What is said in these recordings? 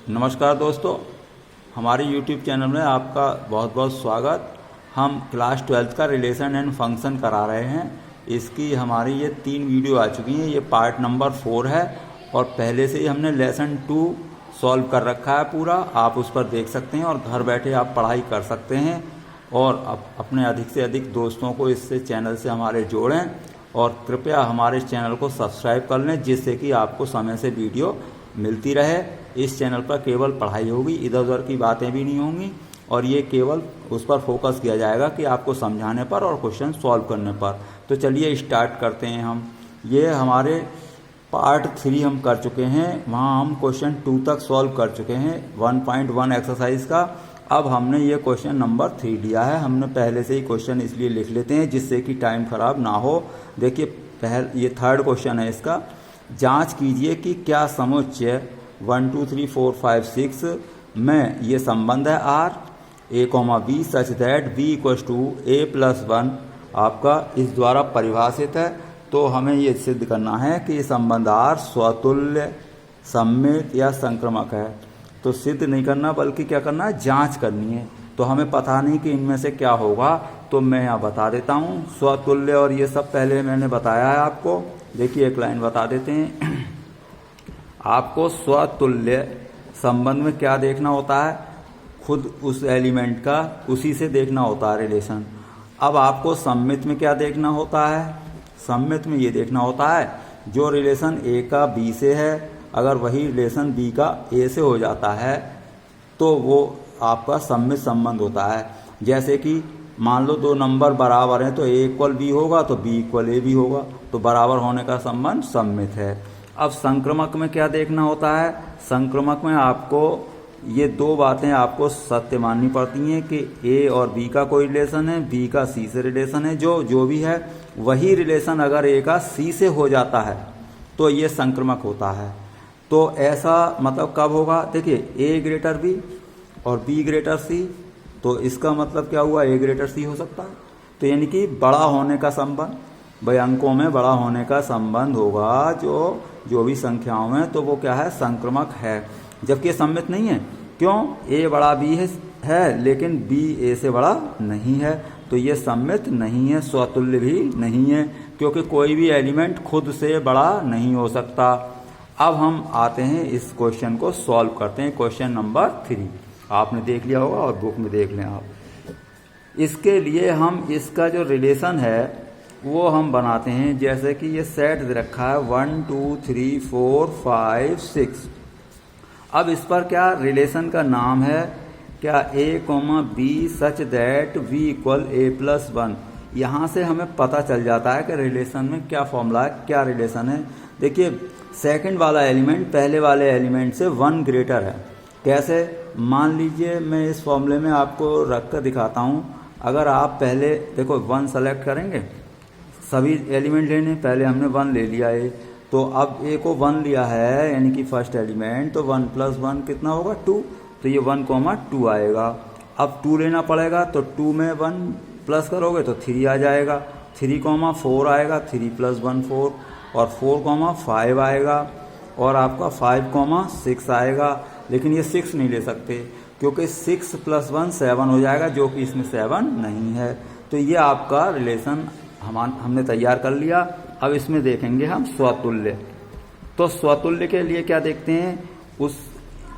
नमस्कार दोस्तों, हमारे YouTube चैनल में आपका बहुत बहुत स्वागत। हम क्लास 12th का रिलेशन एंड फंक्शन करा रहे हैं। इसकी हमारी ये 3 वीडियो आ चुकी हैं। ये पार्ट नंबर 4 है और पहले से ही हमने लेसन 2 सॉल्व कर रखा है पूरा। आप उस पर देख सकते हैं और घर बैठे आप पढ़ाई कर सकते हैं और अपने अधिक से अधिक दोस्तों को इससे चैनल से हमारे जोड़ें और कृपया हमारे चैनल को सब्सक्राइब कर लें, जिससे कि आपको समय से वीडियो मिलती रहे। इस चैनल पर केवल पढ़ाई होगी, इधर उधर की बातें भी नहीं होंगी और ये केवल उस पर फोकस किया जाएगा कि आपको समझाने पर और क्वेश्चन सॉल्व करने पर। तो चलिए स्टार्ट करते हैं हम। ये हमारे पार्ट 3 हम कर चुके हैं, वहाँ हम क्वेश्चन 2 तक सॉल्व कर चुके हैं 1.1 एक्सरसाइज का। अब हमने ये क्वेश्चन नंबर 3 लिया है। हमने पहले से ही क्वेश्चन इसलिए लिख लेते हैं जिससे कि टाइम खराब ना हो। देखिए ये 3rd क्वेश्चन है इसका। जांच कीजिए कि क्या समुच्चय 1 2 3 4 5 6 में ये संबंध है R A, B such that B = A+1 आपका इस द्वारा परिभाषित है। तो हमें ये सिद्ध करना है कि ये संबंध R स्वतुल्य, सममित या संक्रामक है। तो सिद्ध नहीं करना बल्कि क्या करना है, जांच करनी है। तो हमें पता नहीं कि इनमें से क्या होगा, तो मैं यहाँ बता देता हूँ। स्वतुल्य और ये सब पहले मैंने बताया है आपको। देखिए एक लाइन बता देते हैं। आपको स्वतुल्य संबंध में क्या देखना होता है, खुद उस एलिमेंट का उसी से देखना होता है रिलेशन। अब आपको सममित में क्या देखना होता है, सममित में ये देखना होता है जो रिलेशन A का B से है, अगर वही रिलेशन B का A से हो जाता है तो वो आपका सममित संबंध होता है। जैसे कि मान लो 2 नंबर बराबर हैं तो A = B होगा तो B = A भी होगा, तो बराबर होने का संबंध सममित है। अब संक्रामक में क्या देखना होता है, संक्रामक में आपको ये 2 बातें आपको सत्य माननी पड़ती हैं कि A और B का कोई रिलेशन है, B का C से रिलेशन है। जो भी है वही रिलेशन अगर A का C से हो जाता है तो ये संक्रामक होता है। तो ऐसा मतलब कब होगा, देखिए A B और B C, तो इसका मतलब क्या हुआ, A C हो सकता है। तो यानी कि बड़ा होने का संबंध, भाई अंकों में बड़ा होने का संबंध होगा जो भी संख्याओं में, तो वो क्या है, संक्रामक है। जबकि ये सममित नहीं है। क्यों, A बड़ा B है लेकिन B A से बड़ा नहीं है, तो ये सममित नहीं है। स्वतुल्य भी नहीं है क्योंकि कोई भी एलिमेंट खुद से बड़ा नहीं हो सकता। अब हम आते हैं इस क्वेश्चन को सॉल्व करते हैं। क्वेश्चन नंबर 3 आपने देख लिया होगा और बुक में देख लें आप। इसके लिए हम इसका जो रिलेशन है वो हम बनाते हैं। जैसे कि ये सेट दे रखा है 1 2 3 4 5 6। अब इस पर क्या रिलेशन का नाम है, क्या A, B such that V = A+1। यहाँ से हमें पता चल जाता है कि रिलेशन में क्या फॉर्मूला है, क्या रिलेशन है। देखिए सेकंड वाला एलिमेंट पहले वाले एलिमेंट से 1 ग्रेटर है। कैसे, मान लीजिए मैं इस फॉर्मूले में आपको रख कर दिखाता हूँ। अगर आप पहले देखो 1 सेलेक्ट करेंगे, सभी एलिमेंट लेने, पहले हमने 1 ले लिया है, तो अब A को 1 लिया है यानी कि फर्स्ट एलिमेंट, तो 1 + 1 कितना होगा, 2। तो ये 1, 2 आएगा। अब 2 लेना पड़ेगा तो 2 में 1 प्लस करोगे तो 3 आ जाएगा। 3, 4 आएगा, 3 + 1 4, और 4, 5 आएगा, और आपका 5, 6 आएगा। लेकिन ये 6 नहीं ले सकते क्योंकि 6 + 1 7 हो जाएगा, जो कि इसमें 7 नहीं है। तो ये आपका रिलेशन हमने तैयार कर लिया। अब इसमें देखेंगे हम स्वतुल्य। तो स्वतुल्य के लिए क्या देखते हैं, उस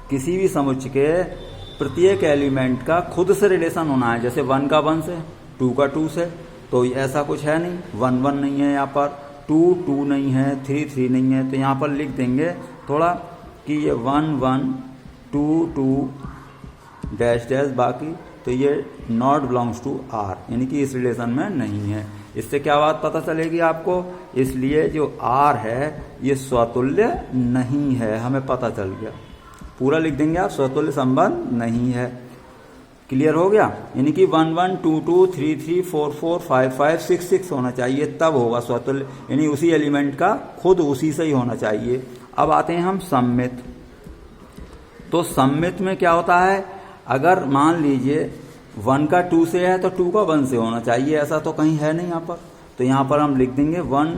किसी भी समुच्चय के प्रत्येक एलिमेंट का खुद से रिलेशन होना है। जैसे 1 का 1 से, 2 का 2 से, तो ऐसा कुछ है नहीं। 1 1 नहीं है यहाँ पर, 2 2 नहीं है, 3 3 नहीं है। तो यहाँ पर लिख देंगे थोड़ा कि ये 1 1 2 2 डैश डैश बाकी, तो ये नॉट बिलोंग्स टू R, यानी कि इस रिलेशन में नहीं है। इससे क्या बात पता चलेगी आपको, इसलिए जो R है ये स्वतुल्य नहीं है, हमें पता चल गया। पूरा लिख देंगे आप, स्वतुल्य संबंध नहीं है। क्लियर हो गया, यानी कि 1 1 2 2 3 3 4 4 5 5 6 6 होना चाहिए, तब होगा स्वतुल्य, यानी उसी एलिमेंट का खुद उसी से ही होना चाहिए। अब आते हैं हम सममित। तो सममित में क्या होता है, अगर मान लीजिए 1 का 2 से है तो 2 का 1 से होना चाहिए, ऐसा तो कहीं है नहीं यहाँ पर। तो यहाँ पर हम लिख देंगे 1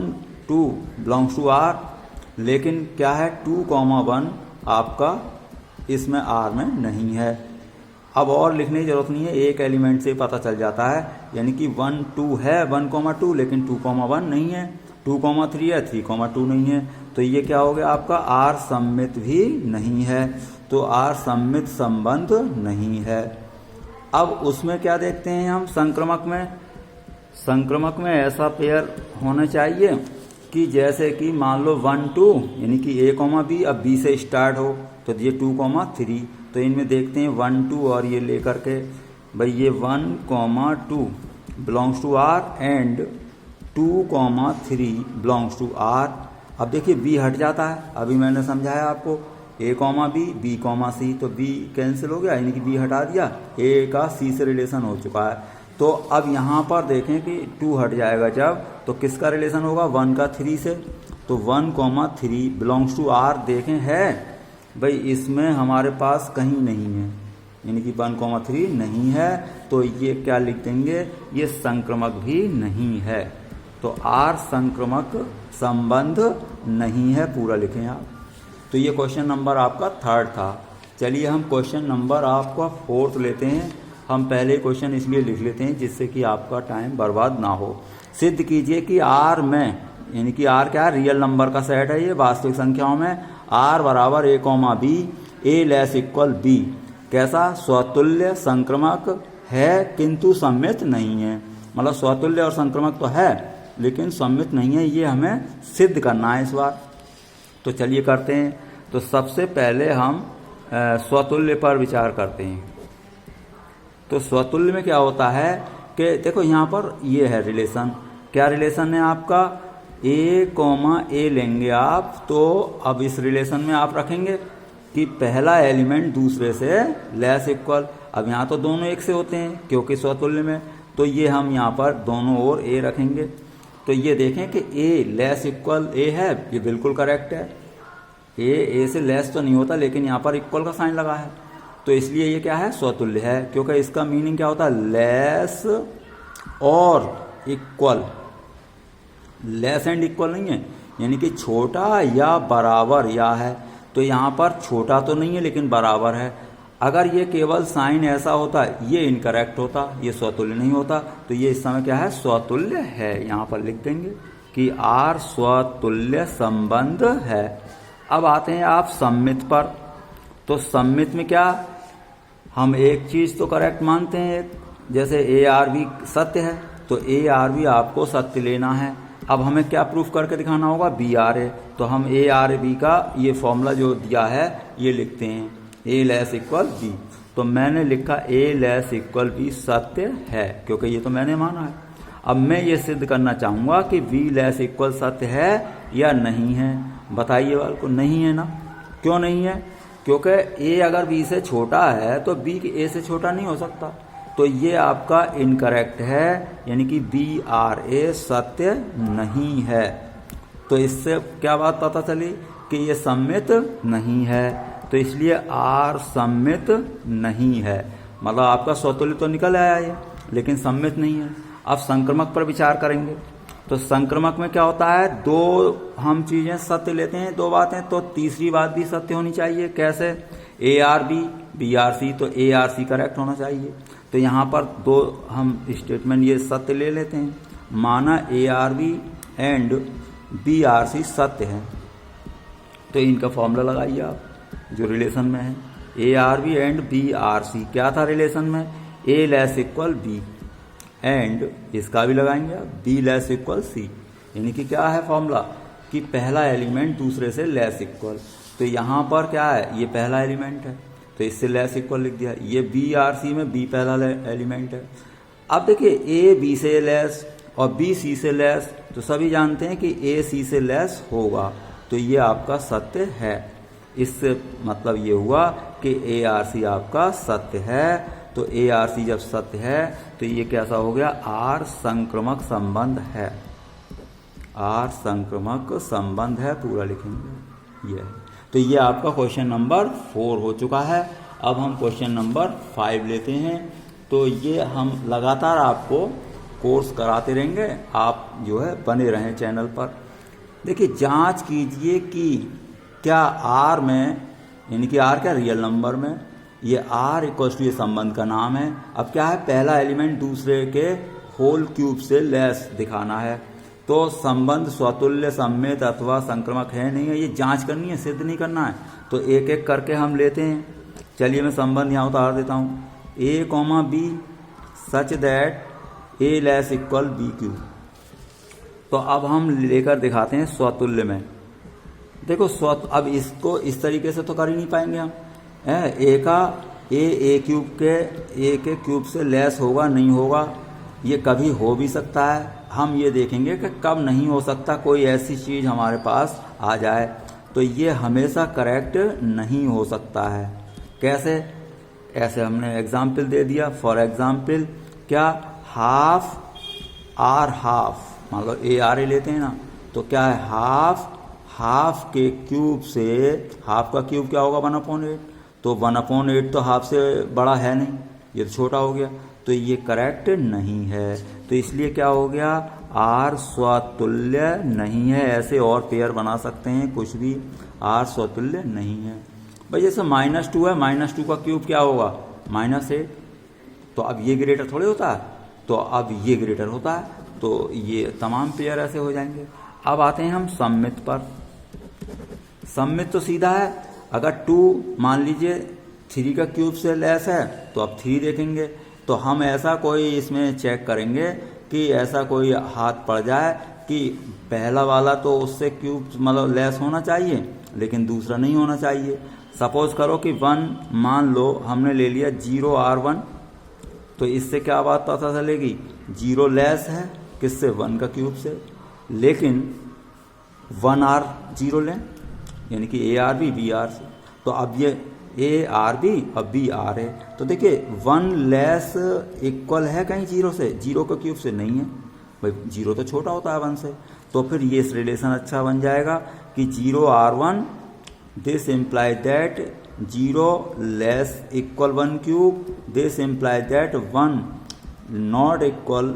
2 बिलोंग्स टू R, लेकिन क्या है 2, 1 आपका इसमें आर में नहीं है। अब और लिखने की जरूरत नहीं है, एक एलिमेंट से पता चल जाता है, यानी कि 1 2 है 1,2 लेकिन 2,1 नहीं है, 2,3 है 3,2 नहीं है। तो ये क्या हो गया आपका, आर सममित भी नहीं है, तो आर सममित संबंध नहीं है। अब उसमें क्या देखते हैं हम, संक्रमक में ऐसा पेयर होना चाहिए कि जैसे कि मान लो 1 2 यानी कि A, B, अब B से स्टार्ट हो तो ये 2,3, तो इनमें देखते हैं 1 2 और ये लेकर के भाई ये 1,2 belongs to R and 2,3 belongs to R। अब देखिए B हट जाता है, अभी मैंने समझाया आपको A, B, B, C, तो B कैंसिल हो गया, यानी कि B हटा दिया, A का C से रिलेशन हो चुका है। तो अब यहाँ पर देखें कि 2 हट जाएगा जब, तो किसका रिलेशन होगा, 1 का 3 से, तो 1,3 बिलोंग्स टू R देखें है भाई, इसमें हमारे पास कहीं नहीं है, यानी कि 1,3 नहीं है, तो ये क्या लिख देंगे, ये संक्रमक भी नहीं है, तो R संक्रमक संबंध नहीं है, पूरा लिखें आप। तो ये क्वेश्चन नंबर आपका 3rd था। चलिए हम क्वेश्चन नंबर आपका 4th लेते हैं। हम पहले क्वेश्चन इसलिए लिख लेते हैं जिससे कि आपका टाइम बर्बाद ना हो। सिद्ध कीजिए कि R में, यानी कि R क्या है, रियल नंबर का सेट है ये, वास्तविक संख्याओं में R बराबर A, B, A less equal B कैसा, स्वतुल्य संक्रमक है किंतु सम्मित नहीं है। मतलब स्वतुल्य और संक्रमक तो है लेकिन सम्मित नहीं है, ये हमें सिद्ध करना है इस बार। तो चलिए करते हैं। तो सबसे पहले हम स्वतुल्य पर विचार करते हैं। तो स्वतुल्य में क्या होता है कि देखो यहाँ पर ये है रिलेशन, क्या रिलेशन है आपका, A, लेंगे आप, तो अब इस रिलेशन में आप रखेंगे कि पहला एलिमेंट दूसरे से लेस इक्वल। अब यहाँ तो दोनों एक से होते हैं क्योंकि स्वतुल्य में, तो ये हम यहाँ पर दोनों ओर A रखेंगे। तो ये देखें कि A लेस इक्वल A है, ये बिल्कुल करेक्ट है, A से लेस तो नहीं होता लेकिन यहाँ पर इक्वल का साइन लगा है, तो इसलिए ये क्या है, स्वतुल्य है, क्योंकि इसका मीनिंग क्या होता है, लेस और इक्वल, लेस एंड इक्वल नहीं है, यानी कि छोटा या बराबर या है। तो यहाँ पर छोटा तो नहीं है लेकिन बराबर है। अगर ये केवल साइन ऐसा होता, ये इनकरेक्ट होता, ये स्वतुल्य नहीं होता, तो ये इस समय क्या है, स्वतुल्य है। यहाँ पर लिख देंगे कि R स्वतुल्य संबंध है। अब आते हैं आप सम्मित पर। तो सम्मित में क्या, हम एक चीज तो करेक्ट मानते हैं, जैसे A, B सत्य है तो A, B आपको सत्य लेना है। अब हमें क्या प्रूफ करके दिखाना होगा, B, R है, तो हम A, B का ये फॉर्मूला जो दिया है ये लिखते हैं, A लेस इक्वल B। तो मैंने लिखा A लेस इक्वल B सत्य है, क्योंकि ये तो मैंने माना है। अब मैं ये सिद्ध करना चाहूंगा कि B लेस इक्वल सत्य है या नहीं है। बताइए वाल को, नहीं है ना, क्यों नहीं है, क्योंकि A अगर B से छोटा है तो B A से छोटा नहीं हो सकता, तो ये आपका इनकरेक्ट है, यानी कि B, R, A सत्य नहीं है। तो इससे क्या बात पता चली कि ये सम्मित नहीं है, तो इसलिए R सम्मित नहीं है। मतलब आपका स्वतुल्य तो निकल आया ये, लेकिन सम्मित नहीं है। अब संक्रमक पर विचार करेंगे। तो संक्रमक में क्या होता है, दो हम चीजें सत्य लेते हैं, दो बातें, तो तीसरी बात भी सत्य होनी चाहिए। कैसे, A, B, C, तो A, C करेक्ट होना चाहिए। तो यहाँ पर दो हम स्टेटमेंट ये सत्य ले लेते हैं, माना A, एंड B, C सत्य है, तो इनका फॉर्मूला लगाइए आप जो रिलेशन में है। A, एंड B, C क्या था रिलेशन में, A less equal B and इसका भी लगाएंगे आप B लेस इक्वल C, यानी कि क्या है फॉर्मूला कि पहला एलिमेंट दूसरे से लेस इक्वल। तो यहाँ पर क्या है, ये पहला एलिमेंट है तो इससे लेस इक्वल लिख दिया। ये B, C में B पहला एलिमेंट है। अब देखिए A B से लेस और B C से लेस, तो सभी जानते हैं कि A C से लेस होगा, तो ये आपका सत्य है। इससे मतलब ये हुआ कि A, C आपका सत्य है। तो A, C जब सत्य है तो ये कैसा हो गया, R संक्रमक संबंध है, R संक्रमक संबंध है, पूरा लिखेंगे ये। तो ये आपका क्वेश्चन नंबर 4 हो चुका है। अब हम क्वेश्चन नंबर 5 लेते हैं। तो ये हम लगातार आपको कोर्स कराते रहेंगे, आप जो है बने रहें चैनल पर। देखिए जांच कीजिए कि क्या R में यानी कि आर क्या रियल नंबर में, ये आर इक्वल्स टू ये संबंध का नाम है। अब क्या है, पहला एलिमेंट दूसरे के होल क्यूब से लेस दिखाना है। तो संबंध स्वतुल्य, सम्मित अथवा संक्रमक है नहीं है, ये जांच करनी है, सिद्ध नहीं करना है। तो एक एक करके हम लेते हैं। चलिए मैं संबंध यहाँ उतार देता हूँ, A comma B such that A less equal B cube. तो अब हम लेकर दिखाते हैं स्वतुल्य में। देखो अब इसको इस तरीके से तो कर ही नहीं पाएंगे हम। ए का ए के क्यूब से लेस होगा नहीं होगा, ये कभी हो भी सकता है। हम ये देखेंगे कि कब नहीं हो सकता, कोई ऐसी चीज़ हमारे पास आ जाए तो ये हमेशा करेक्ट नहीं हो सकता है। कैसे, ऐसे हमने एग्जाम्पल दे दिया। फॉर एग्जाम्पल क्या, हाफ आर हाफ, मान लो ए आर ए लेते हैं ना, तो क्या है हाफ के क्यूब से, हाफ का क्यूब क्या होगा 1/8, तो 1/8 तो हाफ से बड़ा है नहीं, ये तो छोटा हो गया, तो ये करेक्ट नहीं है। तो इसलिए क्या हो गया, आर स्वतुल्य नहीं है। ऐसे और पेयर बना सकते हैं कुछ भी, आर स्वतुल्य नहीं है। भाई जैसे -2 है, -2 का क्यूब क्या होगा -8, तो अब ये ग्रेटर थोड़े होता है, तो अब ये ग्रेटर होता है, तो ये तमाम पेयर ऐसे हो जाएंगे। अब आते हैं हम सम्मित पर। सम्मित तो सीधा है, अगर 2 मान लीजिए 3 का क्यूब से लेस है तो अब 3 देखेंगे, तो हम ऐसा कोई इसमें चेक करेंगे कि ऐसा कोई हाथ पड़ जाए कि पहला वाला तो उससे क्यूब मतलब लेस होना चाहिए लेकिन दूसरा नहीं होना चाहिए। सपोज करो कि 1 मान लो हमने ले लिया 0R1, तो इससे क्या बात पता चलेगी, 0 लेस है किससे, 1 का क्यूब से, लेकिन 1R0 लें, यानी कि ARB BR से, तो अब ये ARB अब BR है। तो देखिए 1 लेस इक्वल है कहीं 0 से, 0 का क्यूब से नहीं है, भाई 0 तो छोटा होता है 1 से, तो फिर ये रिलेशन अच्छा बन जाएगा कि 0R1 this imply that 0 less equal 1 cube, this imply that 1 not equal,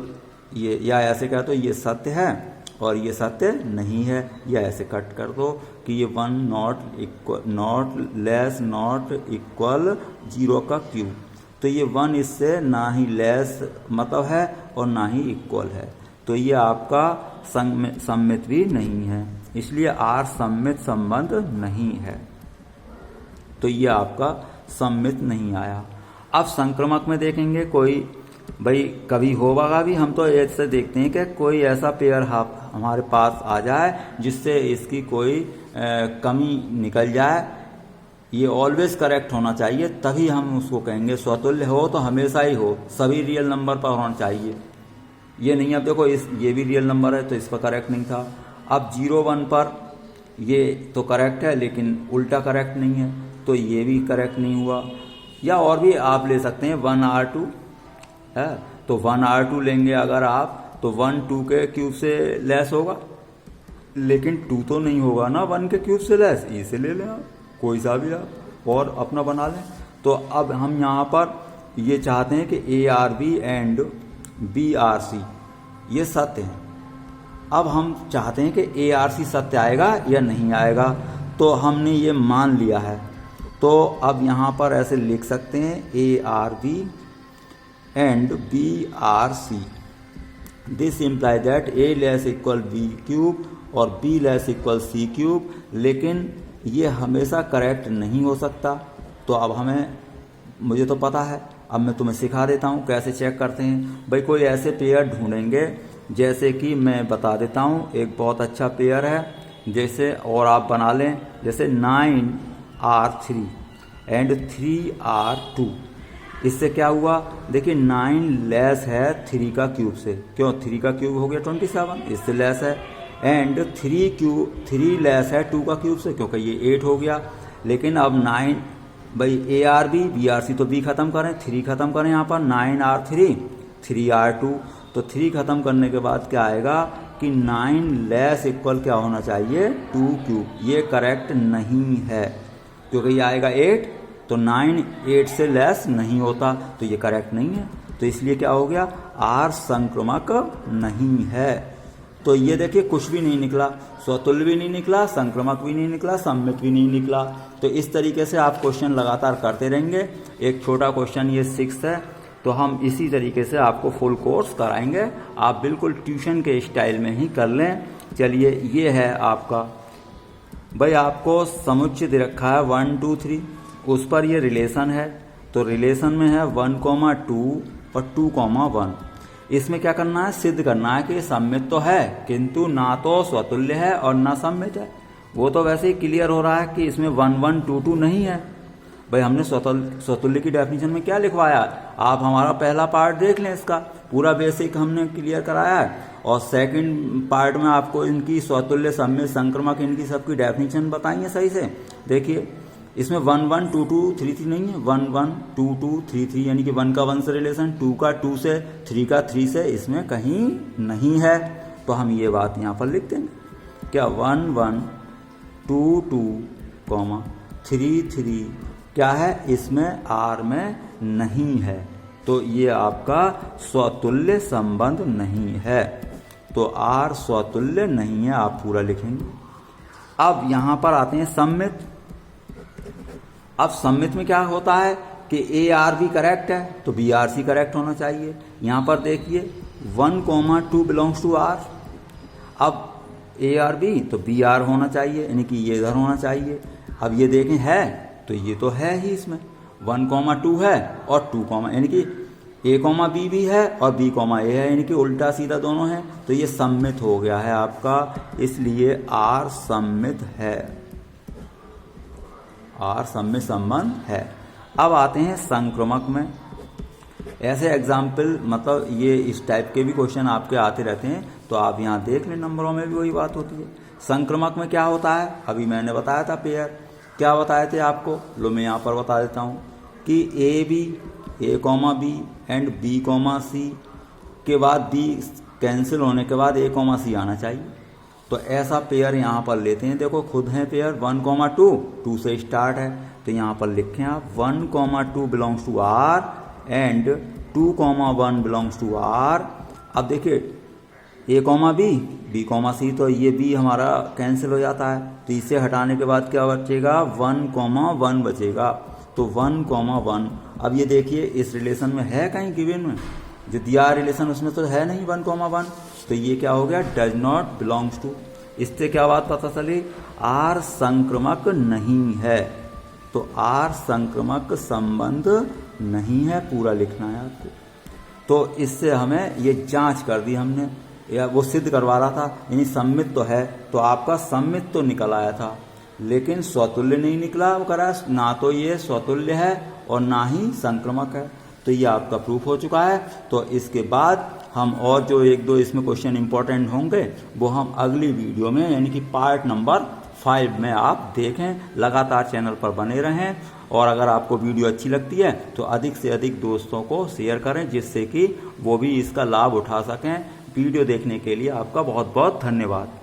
ये या ऐसे कह तो ये सत्य है और ये सत्य नहीं है, या ऐसे कट कर दो कि ये 1 नॉट लेस नॉट इक्वल 0 का क्यूब, तो ये 1 इससे ना ही लेस मतलब है और ना ही इक्वल है, तो ये आपका सम्मित भी नहीं है, इसलिए आर सम्मित संबंध नहीं है, तो ये आपका सम्मित नहीं आया। अब संक्रमक में देखेंगे कोई, भाई कभी होगा भी, हम तो ऐसे देखते हैं कि कोई ऐसा पेयर हमारे पास आ जाए जिससे इसकी कोई कमी निकल जाए, ये ऑलवेज करेक्ट होना चाहिए, तभी हम उसको कहेंगे स्वतुल्य हो, तो हमेशा ही हो, सभी रियल नंबर पर होना चाहिए। ये नहीं, अब देखो ये भी रियल नंबर है तो इस पर करेक्ट नहीं था। अब 0-1 पर ये तो करेक्ट है लेकिन उल्टा करेक्ट नहीं है, तो ये भी करेक्ट नहीं हुआ। या और भी आप ले सकते हैं 1R2 है, तो 1R2 लेंगे अगर आप, तो 1 2 के क्यूब से लेस होगा, लेकिन 2 तो नहीं होगा ना 1 के क्यूब से लेस, ई से ले लें आप, कोई सा भी आप और अपना बना लें। तो अब हम यहाँ पर ये चाहते हैं कि ARB एंड BRC ये सत्य हैं। अब हम चाहते हैं कि ARC सत्य आएगा या नहीं आएगा, तो हमने ये मान लिया है, तो अब यहाँ पर ऐसे लिख सकते हैं ARB and BRC, this imply that A less equal B cube और B less equal C cube, लेकिन ये हमेशा करेक्ट नहीं हो सकता। तो अब मुझे तो पता है, अब मैं तुम्हें सिखा देता हूँ कैसे चेक करते हैं। भाई कोई ऐसे पेयर ढूंढेंगे, जैसे कि मैं बता देता हूँ, एक बहुत अच्छा पेयर है, जैसे और आप बना लें, जैसे 9R3 एंड 3R2। इससे क्या हुआ, देखिए 9 लेस है 3 का क्यूब से, क्यों 3 का क्यूब हो गया 27, इससे लेस है, एंड 3 लेस है 2 का क्यूब से, क्योंकि ये 8 हो गया। लेकिन अब 9, भाई ARB BRC तो B खत्म करें, 3 खत्म करें, यहाँ पर 9R3 3R2, तो 3 खत्म करने के बाद क्या आएगा कि 9 लेस इक्वल क्या होना चाहिए 2 क्यूब, ये करेक्ट नहीं है, क्योंकि ये आएगा 8, तो 9 8 से लेस नहीं होता, तो ये करेक्ट नहीं है, तो इसलिए क्या हो गया, आर संक्रमक नहीं है। तो ये देखिए कुछ भी नहीं निकला, स्वतुल्य भी नहीं निकला, संक्रमक भी नहीं निकला, सम्मित भी नहीं निकला। तो इस तरीके से आप क्वेश्चन लगातार करते रहेंगे। एक छोटा क्वेश्चन ये 6 है, तो हम इसी तरीके से आपको फुल कोर्स कराएंगे। आप बिल्कुल ट्यूशन के स्टाइल में ही कर लें। चलिए, ये है आपका भाई, आपको समुच्चय दे रखा है 1 2 3, उस पर ये रिलेशन है। तो रिलेशन में है 1,2 और 2,1। इसमें क्या करना है, सिद्ध करना है कि सम्मित तो है किंतु ना तो स्वतुल्य है और ना सम्मित है। वो तो वैसे ही क्लियर हो रहा है कि इसमें 1 1 2 2 नहीं है। भाई हमने स्वतुल्य की डेफिनेशन में क्या लिखवाया, आप हमारा पहला पार्ट देख लें, इसका पूरा बेसिक हमने क्लियर कराया है। और सेकंड पार्ट में आपको इनकी स्वतुल्य, सम्मित, संक्रमक, इनकी सबकी डेफिनेशन बताइए सही से। देखिए इसमें 1 1 2 2 3 3 नहीं है, 1 1 2 2 3 3, यानी कि 1 का 1 से रिलेशन, 2 का 2 से, 3 का 3 से इसमें कहीं नहीं है। तो हम ये बात यहाँ पर लिख देंगे, क्या 1 1 2 2 3 3 क्या है, इसमें आर में नहीं है। तो ये आपका स्वतुल्य संबंध नहीं है। तो आर स्वतुल्य नहीं है, आप पूरा लिखेंगे। अब यहां पर आते हैं सम्मित। अब सम्मित में क्या होता है कि ए आर भी करेक्ट है तो बी आर सी करेक्ट होना चाहिए। यहां पर देखिए 1,2 बिलोंग्स टू आर। अब ए आर बी तो बी आर होना चाहिए, यानी कि ये इधर होना चाहिए। अब ये देखें है तो ये तो है ही, इसमें 1,2 है और 2, यानी कि ए कॉमा बी भी है और बी कॉमा ए है, यानी कि उल्टा सीधा दोनों है। तो ये सम्मित हो गया है आपका, इसलिए आर सम्मित है, आर सम्मित संबंध है। अब आते हैं संक्रमक में। ऐसे एग्जाम्पल, मतलब ये इस टाइप के भी क्वेश्चन आपके आते रहते हैं, तो आप यहाँ देख लें, नंबरों में भी वही बात होती है। संक्रमक में क्या होता है, अभी मैंने बताया था पेयर, क्या बताए थे आपको, लो मैं यहाँ पर बता देता हूँ कि A B, A comma B and B comma C के बाद बी कैंसिल होने के बाद ए कॉमा सी आना चाहिए। तो ऐसा पेयर यहाँ पर लेते हैं, देखो खुद है पेयर 1,2, 2 से स्टार्ट है। तो यहाँ पर लिखें आप 1,2 belongs to R and 2,1 belongs to R. अब देखिए a comma b, b comma c, तो ये बी हमारा कैंसिल हो जाता है। तो इसे हटाने के बाद क्या बचेगा, 1,1 बचेगा। तो 1,1। अब ये देखिए इस रिलेशन में है कहीं गिवन में जो दिया रिलेशन, उसमें तो है नहीं 1,1। तो ये क्या हो गया, डज नॉट बिलोंग्स टू। इससे क्या बात पता चली, आर संक्रमक नहीं है। तो आर संक्रमक संबंध नहीं है, पूरा लिखना है आपको। तो इससे हमें ये जांच कर दी हमने, या वो सिद्ध करवा रहा था, यानी सम्मित तो है, तो आपका सम्मित तो निकल आया था, लेकिन स्वतुल्य नहीं निकला। वो करा ना तो ये स्वतुल्य है और ना ही संक्रमक है। तो ये आपका प्रूफ हो चुका है। तो इसके बाद हम और जो 1-2 इसमें क्वेश्चन इंपॉर्टेंट होंगे वो हम अगली वीडियो में, यानी कि पार्ट नंबर 5 में आप देखें। लगातार चैनल पर बने रहें, और अगर आपको वीडियो अच्छी लगती है तो अधिक से अधिक दोस्तों को शेयर करें, जिससे कि वो भी इसका लाभ उठा सकें। वीडियो देखने के लिए आपका बहुत बहुत धन्यवाद।